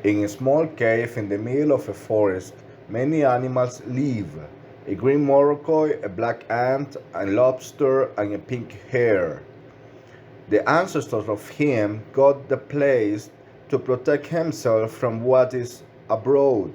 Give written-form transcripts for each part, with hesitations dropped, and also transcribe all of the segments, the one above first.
In a small cave in the middle of a forest, many animals live: a green morocco, a black ant, a lobster, and a pink hare. The ancestors of him got the place to protect himself from what is abroad,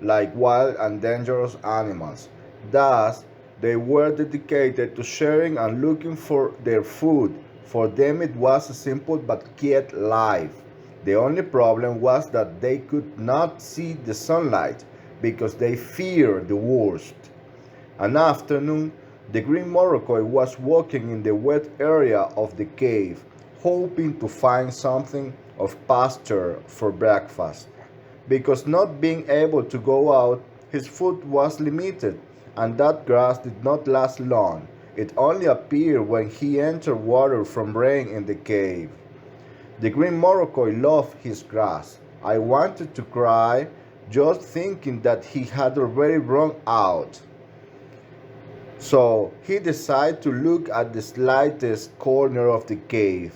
like wild and dangerous animals. Thus, they were dedicated to sharing and looking for their food. For them it was a simple but quiet life. The only problem was that they could not see the sunlight because they feared the worst. An afternoon, the green Morocco was walking in the wet area of the cave, hoping to find something of pasture for breakfast. Because not being able to go out, his food was limited, and that grass did not last long. It only appeared when he entered water from rain in the cave. The green Morocco loved his grass. I wanted to cry just thinking that he had already run out. So he decided to look at the slightest corner of the cave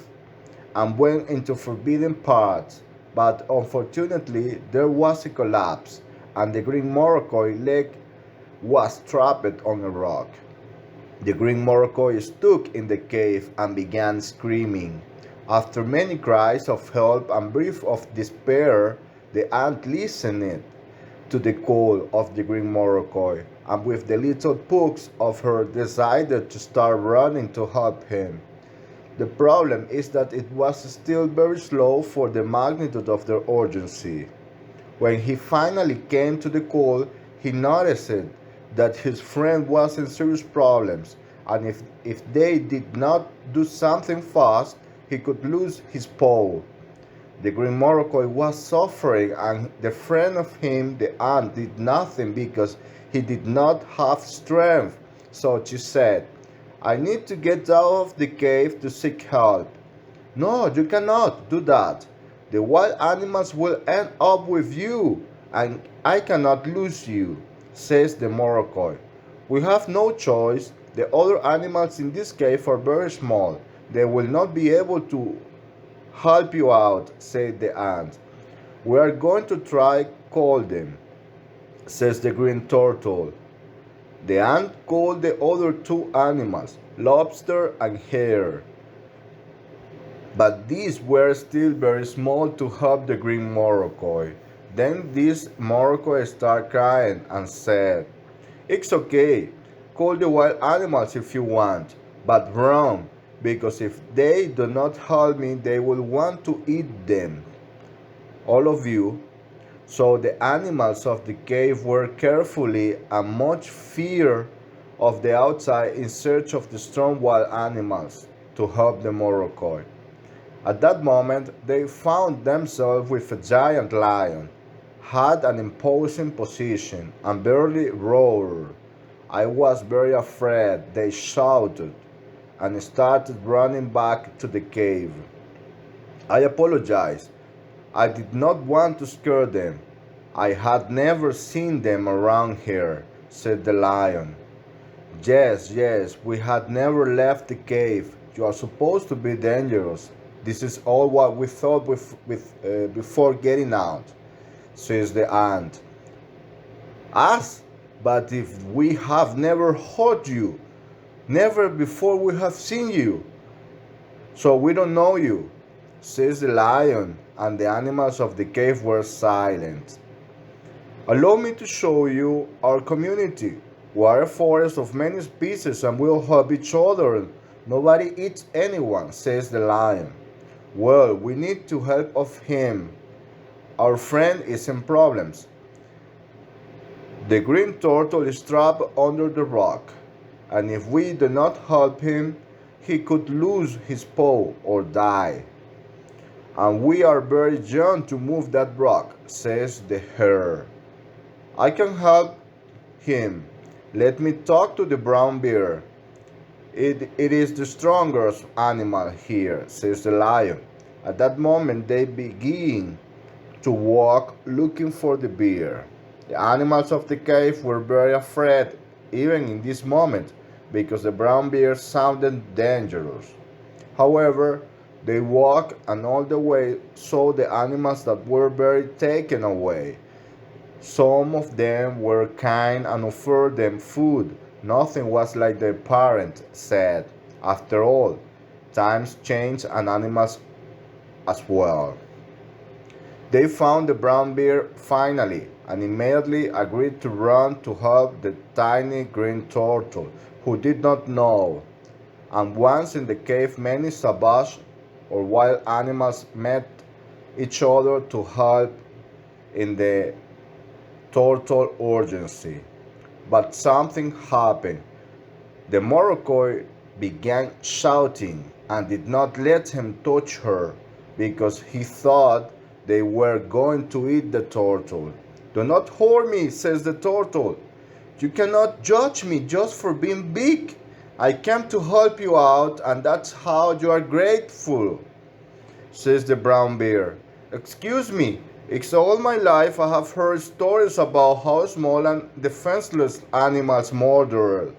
and went into forbidden parts, but unfortunately there was a collapse and the green Morocco leg was trapped on a rock. The green Morocco stuck in the cave and began screaming. After many cries of help and breaths of despair, the ant listened to the call of the green Morocco, and with the little pokes of her decided to start running to help him. The problem is that it was still very slow for the magnitude of the urgency. When he finally came to the call, he noticed that his friend was in serious problems, and if they did not do something fast, he could lose his paw. The green Morocco was suffering, and the friend of him, the ant, did nothing because he did not have strength. So she said, I need to get out of the cave to seek help. No, you cannot do that. The wild animals will end up with you, and I cannot lose you, says the Morocco. We have no choice. The other animals in this cave are very small. They will not be able to help you out, said the ant. We are going to try call them, says the green turtle. The ant called the other two animals, lobster and hare. But these were still very small to help the green Morocco. Then this Morocco started crying and said, It's okay, call the wild animals if you want, but run, because if they do not help me, they will want to eat them. All of you. So the animals of the cave were carefully and much fear of the outside in search of the strong wild animals to help the Morocco. At that moment, they found themselves with a giant lion, had an imposing position, and barely roared. I was very afraid, they shouted, and started running back to the cave. I apologized. I did not want to scare them. I had never seen them around here, said the lion. Yes, yes, we had never left the cave. You are supposed to be dangerous. This is all what we thought before getting out, says the ant. Us? But if we have never hurt you, never before we have seen you, so we don't know you, says the lion, and the animals of the cave were silent. Allow me to show you our community. We are a forest of many species and we will help each other. Nobody eats anyone, says the lion. Well, we need to help of him. Our friend is in problems. The green turtle is trapped under the rock, and if we do not help him, he could lose his paw or die. And we are very young to move that rock, says the hare. I can help him. Let me talk to the brown bear. It is the strongest animal here, says the lion. At that moment, they begin to walk looking for the bear. The animals of the cave were very afraid, even in this moment, because the brown bear sounded dangerous. However, They walked and all the way saw the animals that were very taken away. Some of them were kind and offered them food. Nothing was like their parent said. After all, times change and animals as well. They found the brown bear finally and immediately agreed to run to help the tiny green turtle, who did not know. And once in the cave, many savage or wild animals met each other to help in the turtle urgency. But something happened. The Morocco began shouting and did not let him touch her because he thought they were going to eat the turtle. "Do not hurt me," says the turtle. "You cannot judge me just for being big. I came to help you out, and that's how you are grateful," says the brown bear. "Excuse me, it's all my life I have heard stories about how small and defenseless animals murder,"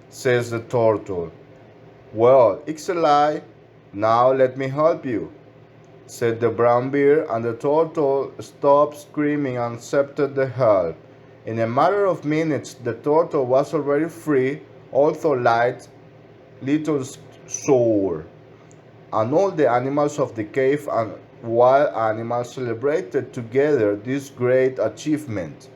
says the turtle. "Well, it's a lie. Now let me help you," said the brown bear, and the turtle stopped screaming and accepted the help. In a matter of minutes, the turtle was already free, although light, little sore, and all the animals of the cave and wild animals celebrated together this great achievement.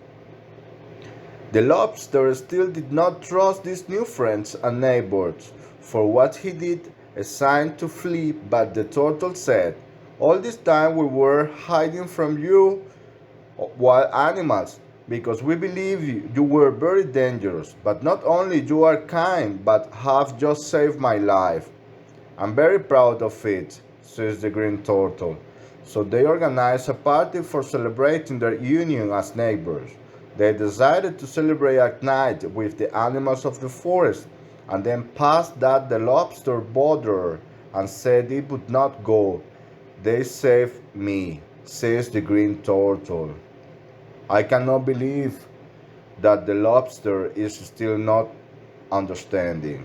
The lobster still did not trust these new friends and neighbors. For what he did, a sign to flee, but the turtle said, "All this time we were hiding from you wild animals, because we believe you were very dangerous. But not only you are kind, but have just saved my life. I'm very proud of it," says the green turtle. So they organized a party for celebrating their union as neighbors. They decided to celebrate at night with the animals of the forest, and then past that the lobster bothered her and said it would not go. "They saved me," says the green turtle. I cannot believe that the lobster is still not understanding.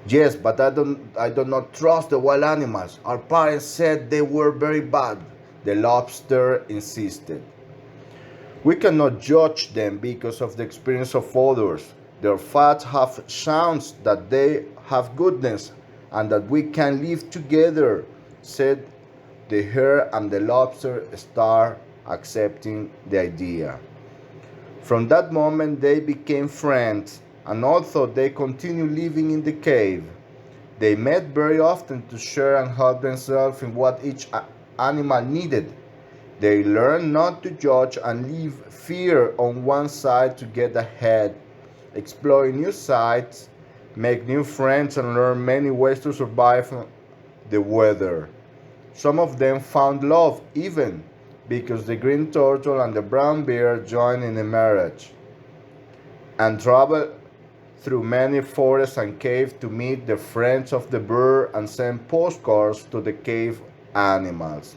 "Yes, but I do not trust the wild animals. Our parents said they were very bad," the lobster insisted. "We cannot judge them because of the experience of others. Their fathers have shown that they have goodness and that we can live together," said the hare, and the lobster started accepting the idea. From that moment they became friends, and although they continued living in the cave, they met very often to share and help themselves in what each animal needed. They learned not to judge and leave fear on one side to get ahead, explore new sites, make new friends, and learn many ways to survive the weather. Some of them found love even because the green turtle and the brown bear joined in a marriage, and traveled through many forests and caves to meet the friends of the bear and send postcards to the cave animals.